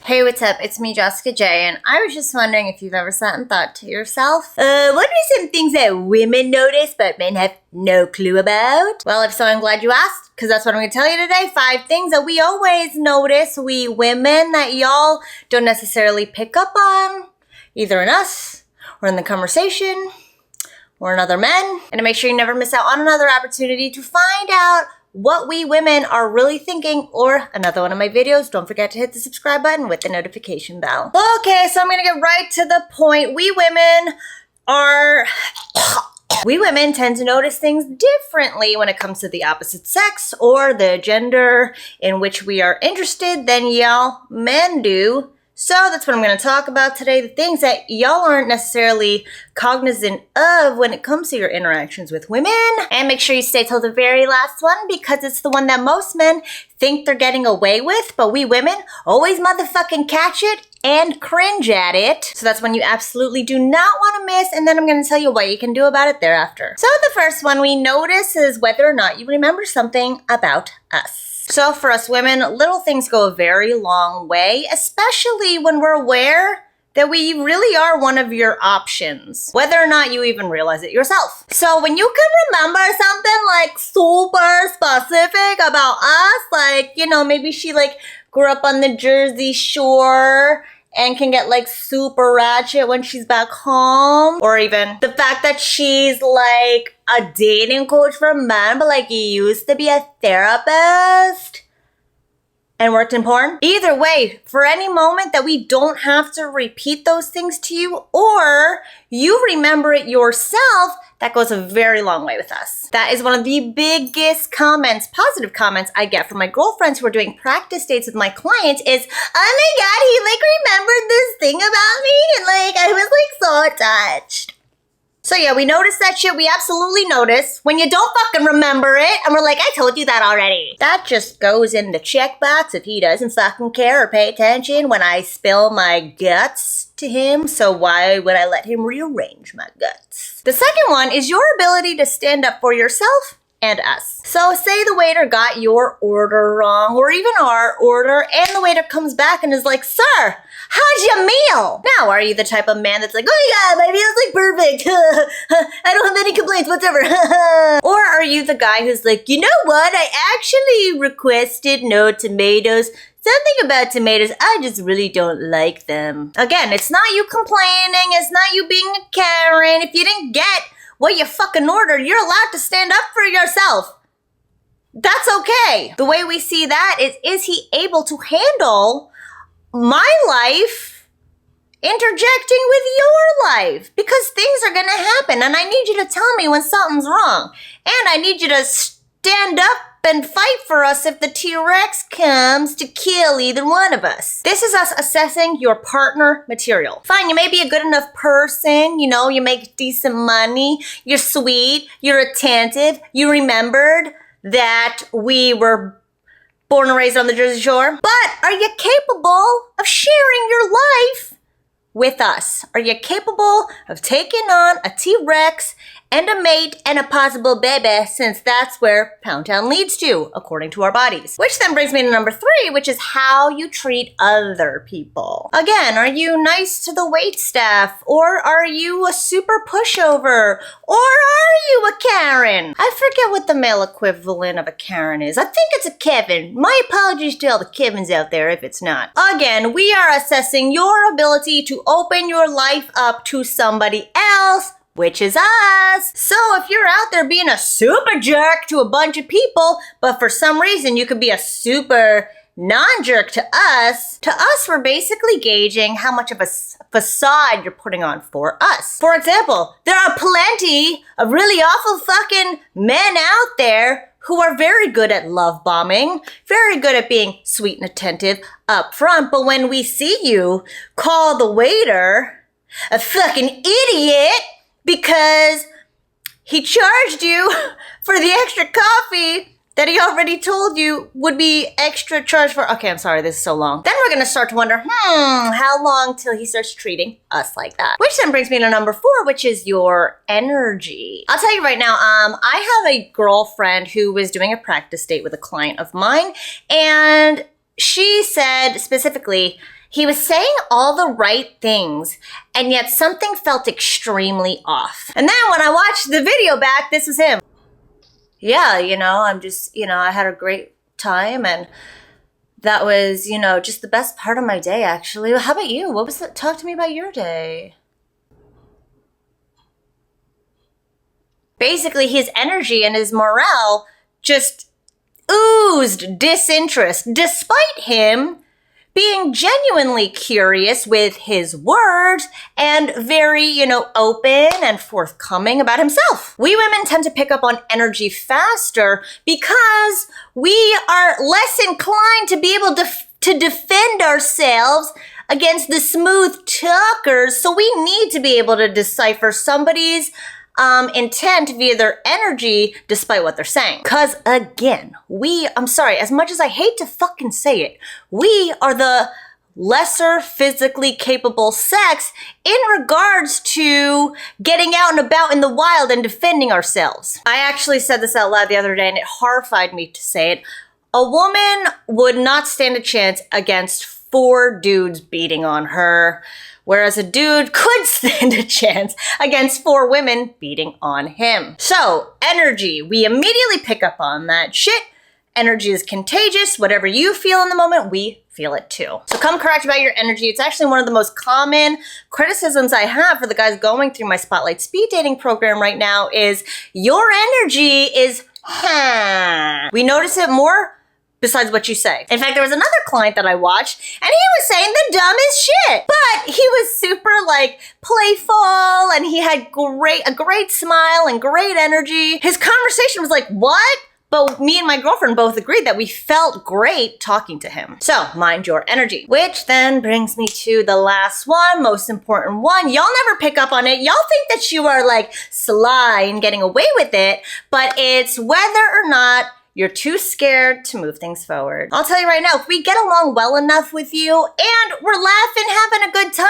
Hey, what's up? It's me, Jessica J, and I was just wondering if you've ever sat and thought to yourself, what are some things that women notice but men have no clue about? Well, if so, I'm glad you asked, because that's what I'm going to tell you today. 5 things that we always notice, we women, that y'all don't necessarily pick up on, either in us, or in the conversation, or in other men. And to make sure you never miss out on another opportunity to find out what we women are really thinking, or another one of my videos, don't forget to hit the subscribe button with the notification bell. Okay, so I'm gonna get right to the point. We women tend to notice things differently when it comes to the opposite sex or the gender in which we are interested than y'all men do. So that's what I'm going to talk about today, the things that y'all aren't necessarily cognizant of when it comes to your interactions with women. And make sure you stay till the very last one, because it's the one that most men think they're getting away with, but we women always motherfucking catch it and cringe at it. So that's one you absolutely do not want to miss, and then I'm going to tell you what you can do about it thereafter. So the first one we notice is whether or not you remember something about us. So for us women, little things go a very long way, especially when we're aware that we really are one of your options, whether or not you even realize it yourself. So when you can remember something like super specific about us, like, you know, maybe she like grew up on the Jersey Shore and can get like super ratchet when she's back home. Or even the fact that she's like a dating coach for men, but like used to be a therapist and worked in porn. Either way, for any moment that we don't have to repeat those things to you, or you remember it yourself, that goes a very long way with us. That is one of the biggest comments, positive comments I get from my girlfriends who are doing practice dates with my clients is, oh my God, he like remembered this thing about me, and like I was like so touched. So yeah, we notice that shit. We absolutely notice when you don't fucking remember it, and we're like, I told you that already. That just goes in the checkbox if he doesn't fucking care or pay attention when I spill my guts to him, so why would I let him rearrange my guts? The second one is your ability to stand up for yourself and us. So say the waiter got your order wrong, or even our order, and the waiter comes back and is like, sir, how's your meal? Now, are you the type of man that's like, oh my God, my meal's like perfect. I don't have any complaints whatsoever. Or are you the guy who's like, you know what? I actually requested no tomatoes. Something about tomatoes, I just really don't like them. Again, it's not you complaining. It's not you being a Karen. If you didn't get what you fucking ordered, you're allowed to stand up for yourself. That's okay. The way we see that is he able to handle my life interjecting with your life? Because things are gonna happen, and I need you to tell me when something's wrong. And I need you to stand up and fight for us if the T-Rex comes to kill either one of us. This is us assessing your partner material. Fine, you may be a good enough person, you know, you make decent money, you're sweet, you're attentive, you remembered that we were born and raised on the Jersey Shore. But are you capable of sharing your life with us? Are you capable of taking on a T-Rex and a mate and a possible baby, since that's where Pound Town leads to, according to our bodies? Which then brings me to number 3, which is how you treat other people. Again, are you nice to the wait staff? Or are you a super pushover? Or are you a Karen? I forget what the male equivalent of a Karen is. I think it's a Kevin. My apologies to all the Kevins out there if it's not. Again, we are assessing your ability to open your life up to somebody else, which is us. So if you're out there being a super jerk to a bunch of people, but for some reason you could be a super non-jerk to us we're basically gauging how much of a facade you're putting on for us. For example, there are plenty of really awful fucking men out there who are very good at love bombing, very good at being sweet and attentive up front, but when we see you call the waiter a fucking idiot because he charged you for the extra coffee that he already told you would be extra charge for. Okay, I'm sorry, this is so long. Then we're gonna start to wonder, how long till he starts treating us like that? Which then brings me to number 4, which is your energy. I'll tell you right now, I have a girlfriend who was doing a practice date with a client of mine, and she said specifically, He was saying all the right things, and yet something felt extremely off. And then when I watched the video back, this was him. Yeah, I'm just, I had a great time, and that was, just the best part of my day, actually. How about you? What was that? Talk to me about your day. Basically, his energy and his morale just oozed disinterest, despite him being genuinely curious with his words and very, open and forthcoming about himself. We women tend to pick up on energy faster because we are less inclined to be able to defend ourselves against the smooth talkers. So we need to be able to decipher somebody's intent via their energy despite what they're saying. Cause again, I'm sorry, as much as I hate to fucking say it, we are the lesser physically capable sex in regards to getting out and about in the wild and defending ourselves. I actually said this out loud the other day and it horrified me to say it. A woman would not stand a chance against 4 dudes beating on her, whereas a dude could stand a chance against 4 women beating on him. So, energy, we immediately pick up on that shit. Energy is contagious. Whatever you feel in the moment, we feel it too. So come correct about your energy. It's actually one of the most common criticisms I have for the guys going through my Spotlight Speed Dating program right now is your energy is, We notice it more besides what you say. In fact, there was another client that I watched and he was saying the dumbest shit, but he was super playful and he had a great smile and great energy. His conversation was like, what? But me and my girlfriend both agreed that we felt great talking to him. So mind your energy, which then brings me to the last one, most important one. Y'all never pick up on it. Y'all think that you are sly and getting away with it, but it's whether or not you're too scared to move things forward. I'll tell you right now, if we get along well enough with you and we're laughing, having a good time,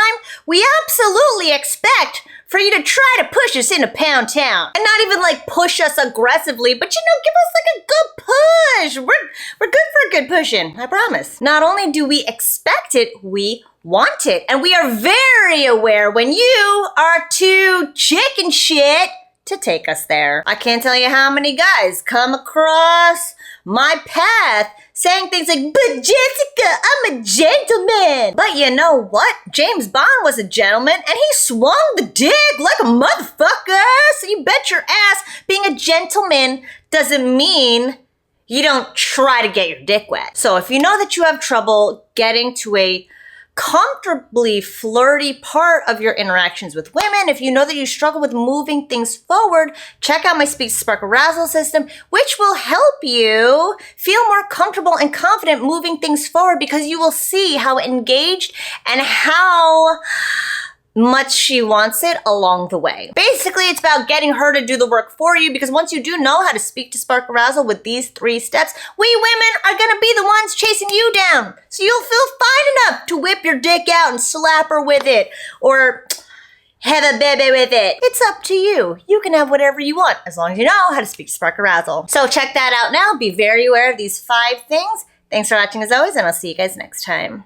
we absolutely expect for you to try to push us into Pound Town. And not even push us aggressively, but give us a good push. We're good for a good pushing, I promise. Not only do we expect it, we want it. And we are very aware when you are too chicken shit to take us there. I can't tell you how many guys come across my path saying things like, but Jessica, I'm a gentleman. But you know what? James Bond was a gentleman and he swung the dick like a motherfucker. So you bet your ass being a gentleman doesn't mean you don't try to get your dick wet. So if you know that you have trouble getting to a comfortably flirty part of your interactions with women, if you know that you struggle with moving things forward, check out my Speak to Spark Arousal system, which will help you feel more comfortable and confident moving things forward because you will see how engaged and how much she wants it along the way. Basically, it's about getting her to do the work for you because once you do know how to speak to spark arousal with these 3 steps, we women are gonna be the ones chasing you down. So you'll feel fine enough to whip your dick out and slap her with it or have a baby with it. It's up to you. You can have whatever you want as long as you know how to speak to spark arousal. So check that out now. Be very aware of these 5 things. Thanks for watching as always, and I'll see you guys next time.